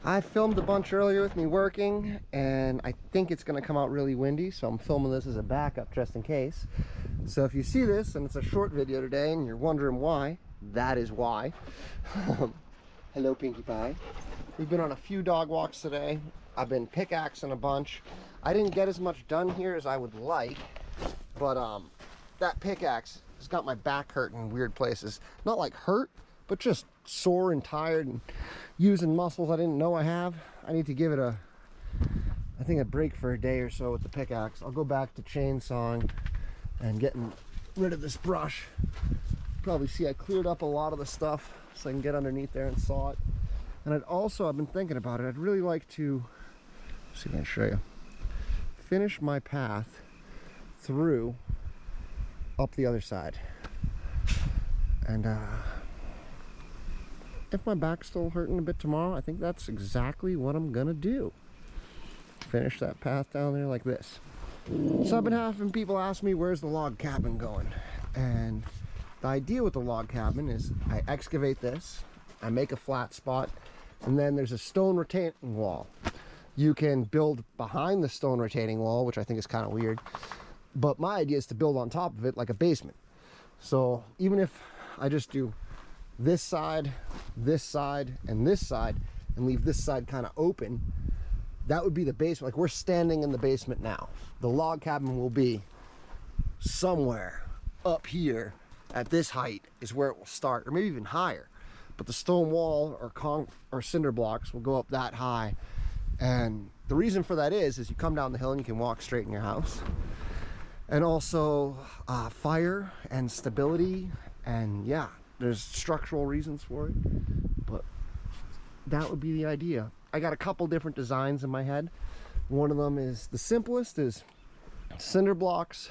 I filmed a bunch earlier with me working, and I think it's going to come out really windy, so I'm filming this as a backup just in case. So if you see this and it's a short video today and you're wondering why, that is why. Hello, Pinkie Pie. We've been on a few dog walks today. I've been pickaxing a bunch. I didn't get as much done here as I would like, but that pickaxe has got my back hurting in weird places. Not like hurt, but just sore and tired and using muscles I didn't know I have. I need to give it a break for a day or so with the pickaxe. I'll go back to chainsawing and getting rid of this brush. Probably see I cleared up a lot of the stuff so I can get underneath there and saw it. And I've been thinking about it. I'd really like to, see if I can show you, finish my path through up the other side. And if my back's still hurting a bit tomorrow, I think that's exactly what I'm gonna do. Finish that path down there like this. So I've been having people ask me, where's the log cabin going? And the idea with the log cabin is I excavate this, I make a flat spot, and then there's a stone retaining wall. You can build behind the stone retaining wall, which I think is kind of weird, but my idea is to build on top of it like a basement. So even if I just do this side, and this side, and leave this side kind of open, that would be the basement. Like, we're standing in the basement now. The log cabin will be somewhere up here at this height is where it will start, or maybe even higher. But the stone wall or cinder blocks will go up that high. And the reason for that is you come down the hill and you can walk straight in your house. And also fire and stability, and yeah, there's structural reasons for it, but that would be the idea. I got a couple different designs in my head. One of them is, the simplest is cinder blocks,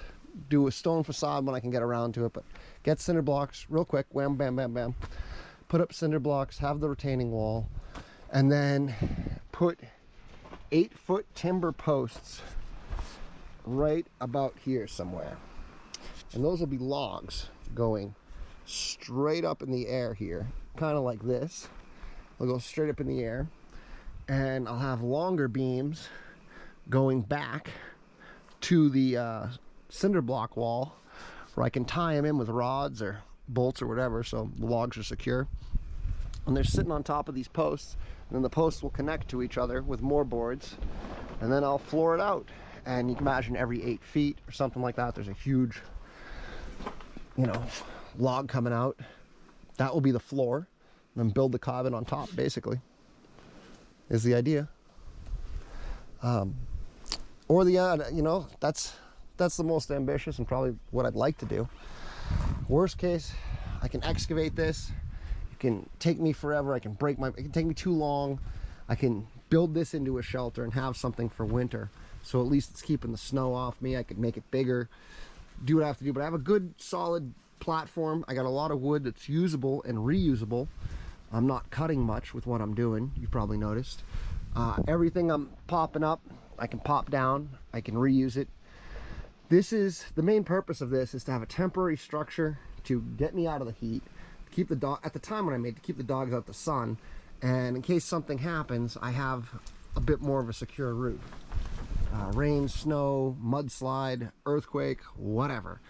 do a stone facade when I can get around to it, but get cinder blocks real quick, wham, bam, bam, bam. Put up cinder blocks, have the retaining wall, and then put 8-foot timber posts right about here somewhere. And those will be logs going straight up in the air here, kind of like this. They'll go straight up in the air, and I'll have longer beams going back to the cinder block wall where I can tie them in with rods or bolts or whatever, so the logs are secure. And they're sitting on top of these posts, and then the posts will connect to each other with more boards, and then I'll floor it out. And you can imagine every 8 feet or something like that, there's a huge, log coming out. That will be the floor, and then build the cabin on top, basically, is the idea. Or that's the most ambitious and probably what I'd like to do. Worst case, I can excavate this. It can take me forever. It can take me too long. I can build this into a shelter and have something for winter. So at least it's keeping the snow off me. I could make it bigger, do what I have to do, but I have a good solid platform. I got a lot of wood that's usable and reusable. I'm not cutting much with what I'm doing, you've probably noticed. Everything I'm popping up, I can pop down, I can reuse it. This is, the main purpose of this is to have a temporary structure to get me out of the heat, to keep the dog, at the time when I made, to keep the dogs out the sun, and in case something happens, I have a bit more of a secure roof. Rain, snow, mudslide, earthquake, whatever.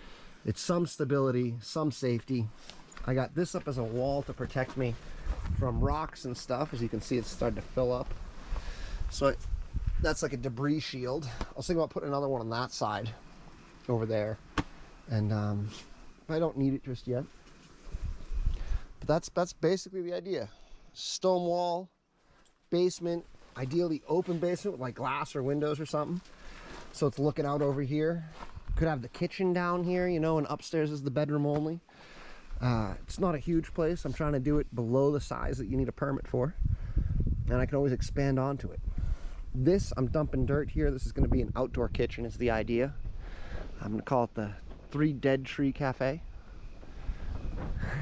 It's some stability, some safety. I got this up as a wall to protect me from rocks and stuff. As you can see, it's starting to fill up. So that's like a debris shield. I was thinking about putting another one on that side over there. And I don't need it just yet. But that's basically the idea. Stone wall, basement, ideally open basement with like glass or windows or something, so it's looking out over here. Could have the kitchen down here, and upstairs is the bedroom only. It's not a huge place. I'm trying to do it below the size that you need a permit for, and I can always expand onto it. This, I'm dumping dirt here. This is going to be an outdoor kitchen is the idea. I'm going to call it the 3 Dead Tree Cafe.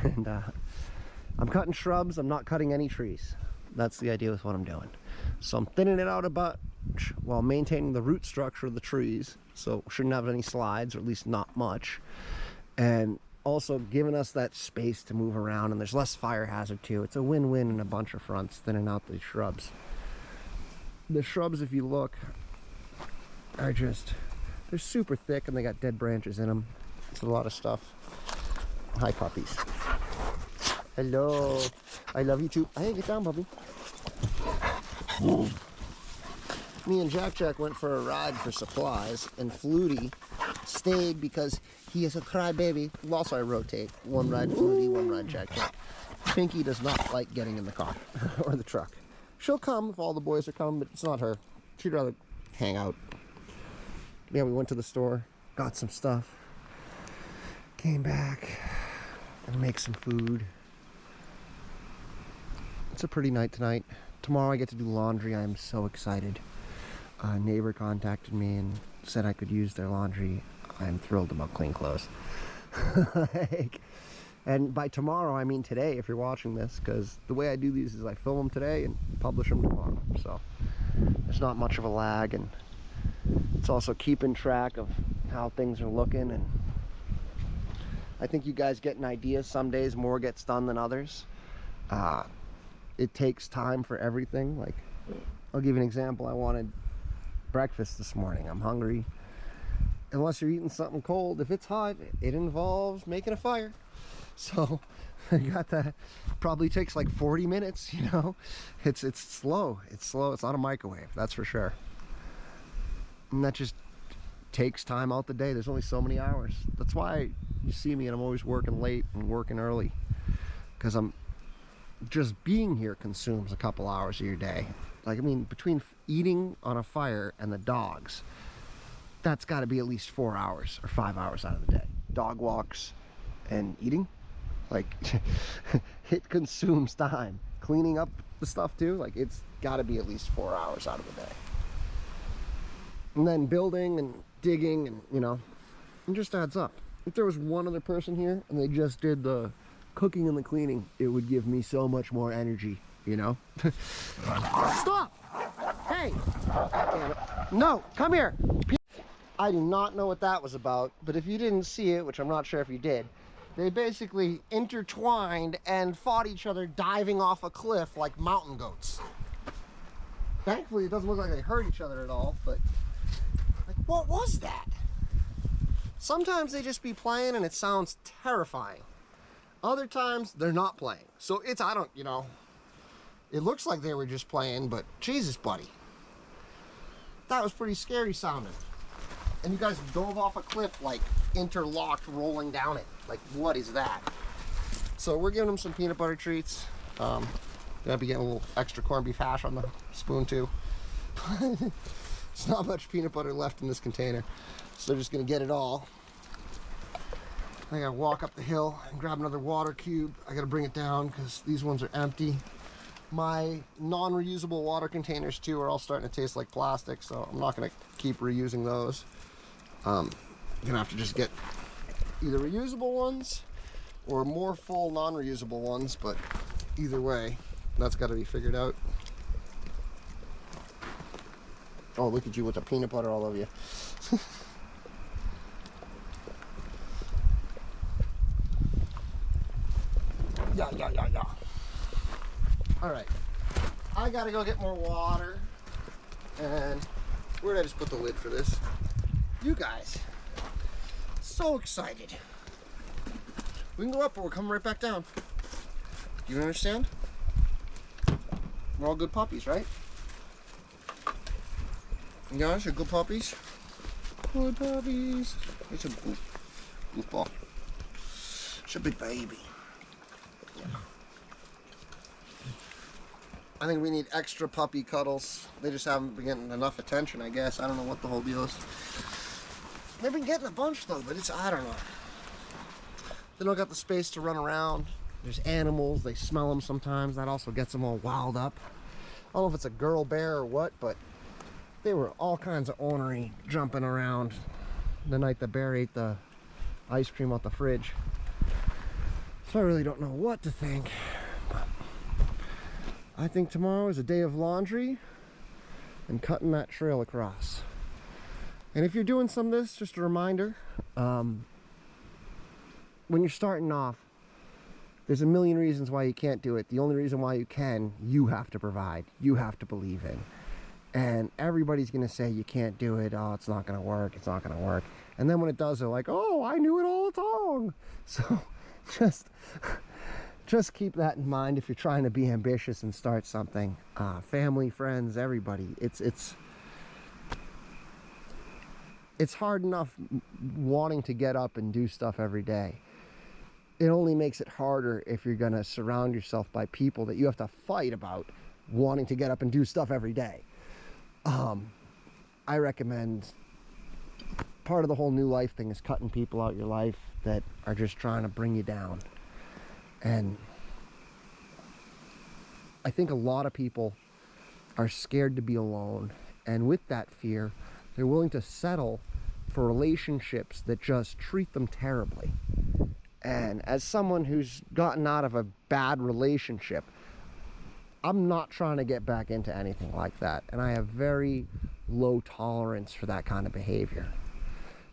And I'm cutting shrubs. I'm not cutting any trees. That's the idea with what I'm doing. So I'm thinning it out a bunch while maintaining the root structure of the trees, so shouldn't have any slides, or at least not much, and also giving us that space to move around, and there's less fire hazard too. It's a win-win in a bunch of fronts, thinning out the shrubs. The shrubs, if you look, are just, they're super thick and they got dead branches in them. It's a lot of stuff. Hi, puppies. Hello. I love you too. Hey, get down, puppy. Me and Jack went for a ride for supplies, and Flutie stayed because he is a crybaby. Also, I rotate. One ride Flutie, one ride Jack. Pinky does not like getting in the car or the truck. She'll come if all the boys are coming, but it's not her. She'd rather hang out. Yeah, we went to the store, got some stuff, came back, and make some food. It's a pretty night tonight. Tomorrow I get to do laundry. I am so excited. A neighbor contacted me and said I could use their laundry. I'm thrilled about clean clothes. And by tomorrow, I mean today, if you're watching this, because the way I do these is I film them today and publish them tomorrow. So there's not much of a lag, and it's also keeping track of how things are looking. And I think you guys get an idea. Some days more gets done than others. It takes time for everything. Like, I'll give you an example. I wanted breakfast this morning. I'm hungry. Unless you're eating something cold, if it's hot, it involves making a fire. So I got that. Probably takes like 40 minutes, you know. It's slow. It's slow. It's not a microwave, that's for sure. And that just takes time out the day. There's only so many hours. That's why you see me and I'm always working late and working early, because I'm just being here consumes a couple hours of your day. Like, I mean, between eating on a fire and the dogs, that's got to be at least 4 hours or 5 hours out of the day. Dog walks and eating, like, it consumes time. Cleaning up the stuff too, like, it's got to be at least 4 hours out of the day. And then building and digging, and, you know, it just adds up. If there was one other person here and they just did the cooking and the cleaning, it would give me so much more energy, you know. Stop! Hey! Damn it. No, come here! I do not know what that was about, but if you didn't see it, which I'm not sure if you did, they basically intertwined and fought each other diving off a cliff like mountain goats. Thankfully, it doesn't look like they hurt each other at all, but like, what was that? Sometimes they just be playing and it sounds terrifying. Other times, they're not playing. So it's, I don't, you know, it looks like they were just playing, but Jesus, buddy. That was pretty scary sounding. And you guys dove off a cliff, like, interlocked, rolling down it. Like, what is that? So we're giving them some peanut butter treats. Gonna be getting a little extra corned beef hash on the spoon, too. There's not much peanut butter left in this container, so they're just gonna get it all. I gotta walk up the hill and grab another water cube. I gotta bring it down because these ones are empty. My non-reusable water containers too are all starting to taste like plastic, so I'm not gonna keep reusing those. I'm gonna have to just get either reusable ones or more full non-reusable ones, but either way, that's gotta be figured out. Oh, look at you with the peanut butter all over you. Yeah. All right, I gotta go get more water. And where did I just put the lid for this? You guys, so excited. We can go up, but we're coming right back down. You understand? We're all good puppies, right? You guys are good puppies? Good puppies. It's a goofball. It's a big baby. Yeah. I think we need extra puppy cuddles. They just haven't been getting enough attention, I guess. I don't know what the whole deal is. They've been getting a bunch though, but it's, I don't know. They don't got the space to run around. There's animals, they smell them sometimes. That also gets them all wild up. I don't know if it's a girl bear or what, but they were all kinds of ornery, jumping around the night the bear ate the ice cream out the fridge. So I really don't know what to think. But I think tomorrow is a day of laundry and cutting that trail across. And if you're doing some of this, just a reminder, when you're starting off, there's a million reasons why you can't do it. The only reason why you can, you have to provide. You have to believe in. And everybody's going to say you can't do it. Oh, it's not going to work. It's not going to work. And then when it does, they're like, oh, I knew it all along. So just keep that in mind if you're trying to be ambitious and start something. Family, friends, everybody. It's hard enough wanting to get up and do stuff every day. It only makes it harder if you're going to surround yourself by people that you have to fight about wanting to get up and do stuff every day. I recommend part of the whole new life thing is cutting people out your life that are just trying to bring you down. And I think a lot of people are scared to be alone. And with that fear, they're willing to settle for relationships that just treat them terribly. And as someone who's gotten out of a bad relationship, I'm not trying to get back into anything like that. And I have very low tolerance for that kind of behavior.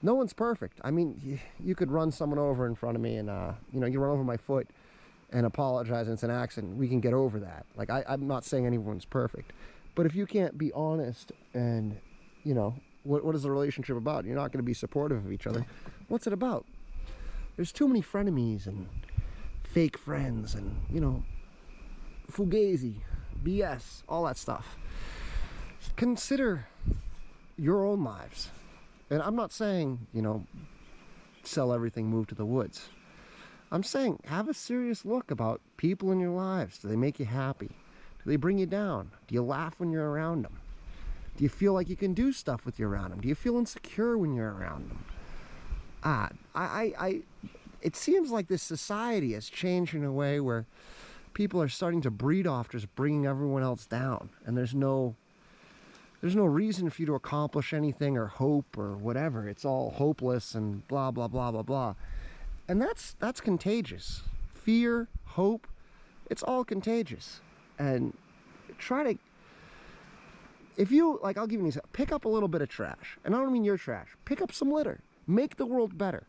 No one's perfect. I mean, you could run someone over in front of me and, you run over my foot and apologize and it's an accident. We can get over that. Like, I'm not saying anyone's perfect. But if you can't be honest and, what is the relationship about? You're not going to be supportive of each other. What's it about? There's too many frenemies and fake friends and, fugazi, BS, all that stuff. Consider your own lives. And I'm not saying, sell everything, move to the woods. I'm saying have a serious look about people in your lives. Do they make you happy? Do they bring you down? Do you laugh when you're around them? Do you feel like you can do stuff with you around them? Do you feel insecure when you're around them? It seems like this society has changed in a way where people are starting to breed off just bringing everyone else down, and there's no reason for you to accomplish anything or hope or whatever. It's all hopeless and blah blah blah blah blah, and that's contagious. Fear, hope, it's all contagious. And if you, like, I'll give you an example. Pick up a little bit of trash, and I don't mean your trash. Pick up some litter. Make the world better.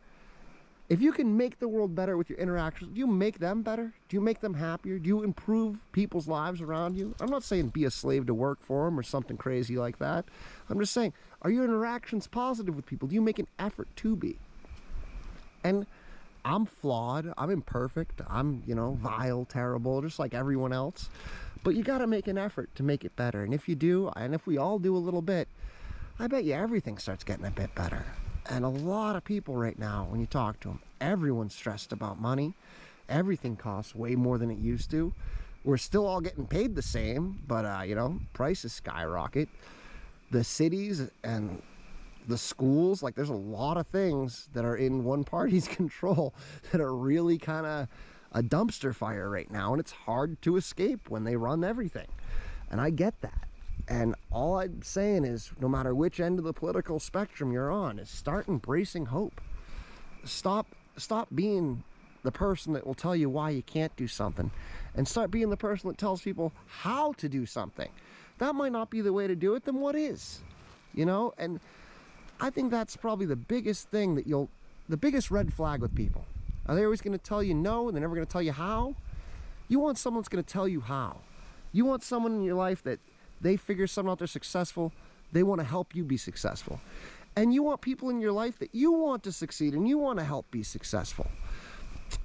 If you can make the world better with your interactions, do you make them better? Do you make them happier? Do you improve people's lives around you? I'm not saying be a slave to work for them or something crazy like that. I'm just saying, are your interactions positive with people? Do you make an effort to be? And I'm flawed. I'm imperfect. I'm, vile, terrible, just like everyone else. But you got to make an effort to make it better. And if you do, and if we all do a little bit, I bet you everything starts getting a bit better. And a lot of people right now, when you talk to them, everyone's stressed about money. Everything costs way more than it used to. We're still all getting paid the same, but, prices skyrocket. The cities and the schools, like, there's a lot of things that are in one party's control that are really kind of a dumpster fire right now. And it's hard to escape when they run everything. And I get that. And all I'm saying is, no matter which end of the political spectrum you're on, is start embracing hope. Stop being the person that will tell you why you can't do something, and start being the person that tells people how to do something. That might not be the way to do it, then what is? And I think that's probably the biggest thing the biggest red flag with people. Are they always going to tell you no, and they're never going to tell you how? You want someone that's going to tell you how. You want someone in your life that they figure something out, they're successful, they want to help you be successful. And you want people in your life that you want to succeed and you want to help be successful.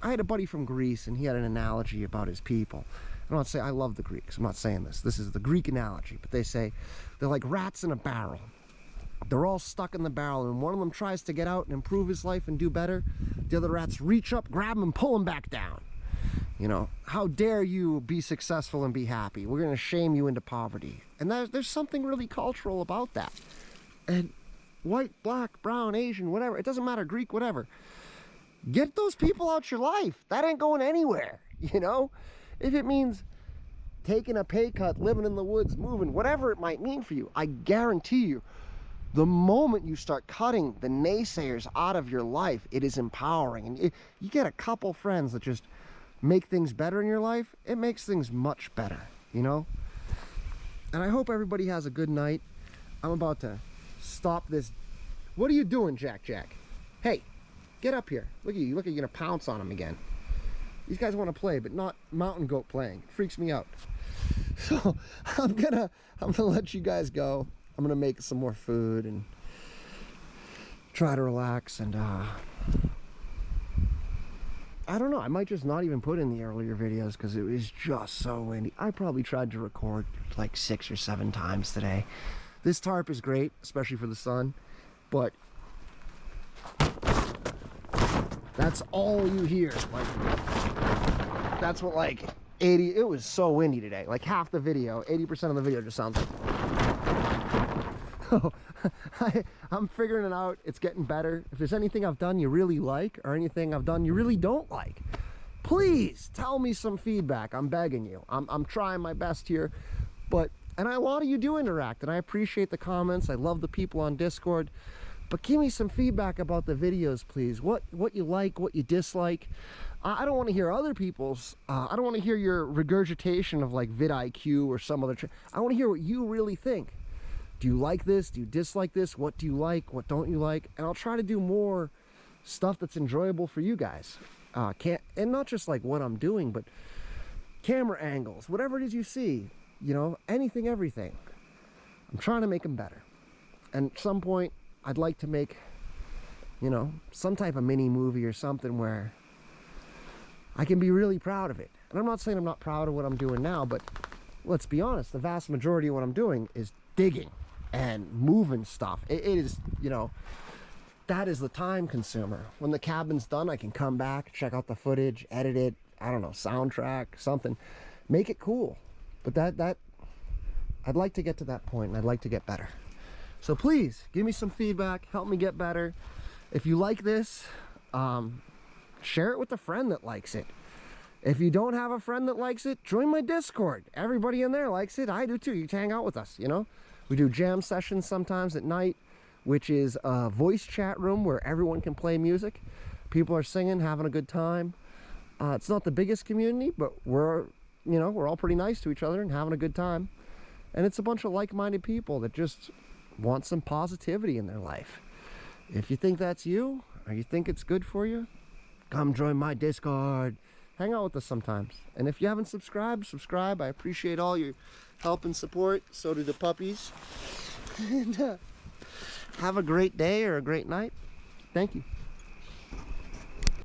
I had a buddy from Greece, and he had an analogy about his people. I'm not saying I love the Greeks. I'm not saying this. This is the Greek analogy. But they say they're like rats in a barrel. They're all stuck in the barrel, and one of them tries to get out and improve his life and do better. The other rats reach up, grab him, and pull him back down. How dare you be successful and be happy? We're going to shame you into poverty. And there's something really cultural about that. And white, black, brown, Asian, whatever, it doesn't matter, Greek, whatever. Get those people out your life. That ain't going anywhere, If it means taking a pay cut, living in the woods, moving, whatever it might mean for you, I guarantee you, the moment you start cutting the naysayers out of your life, it is empowering. And you get a couple friends that just make things better in your life, it makes things much better, And I hope everybody has a good night. I'm about to stop this. What are you doing, Jack? Hey, get up here. Look at you. Look, you're going to pounce on him again. These guys want to play, but not mountain goat playing. It freaks me out. So I'm gonna let you guys go. I'm gonna make some more food and try to relax, and I don't know, I might just not even put in the earlier videos because it was just so windy. I probably tried to record like 6 or 7 times today. This tarp is great, especially for the sun, but that's all you hear. Like, that's what, like 80, it was so windy today. Like half the video, 80% of the video just sounds like I'm figuring it out. It's getting better. If there's anything I've done you really like, or anything I've done you really don't like, please tell me some feedback. I'm begging you. I'm trying my best here, and a lot of you do interact, and I appreciate the comments. I love the people on Discord, but give me some feedback about the videos, please. What you like, what you dislike. I don't want to hear other people's, I don't want to hear your regurgitation of like vidIQ or some other, I want to hear what you really think. Do you like this? Do you dislike this? What do you like? What don't you like? And I'll try to do more stuff that's enjoyable for you guys. And not just like what I'm doing, but camera angles, whatever it is you see, you know, anything, everything. I'm trying to make them better. And at some point, I'd like to make, you know, some type of mini movie or something where I can be really proud of it. And I'm not saying I'm not proud of what I'm doing now, but let's be honest, the vast majority of what I'm doing is digging and moving stuff. It is, you know, that is the time consumer. When the cabin's done, I can come back, check out the footage, edit it, I don't know, soundtrack, something, make it cool. But that I'd like to get to that point, and I'd like to get better. So please give me some feedback, help me get better. If you like this, share it with a friend that likes it. If you don't have a friend that likes it, join my Discord. Everybody in there likes it. I do too. You can hang out with us, you know? We do jam sessions sometimes at night, which is a voice chat room where everyone can play music. People are singing, having a good time. It's not the biggest community, but we're all pretty nice to each other and having a good time. And it's a bunch of like-minded people that just want some positivity in their life. If you think that's you, or you think it's good for you, come join my Discord. Hang out with us sometimes. And if you haven't subscribed, subscribe. I appreciate all your help and support. So do the puppies. And have a great day or a great night. Thank you.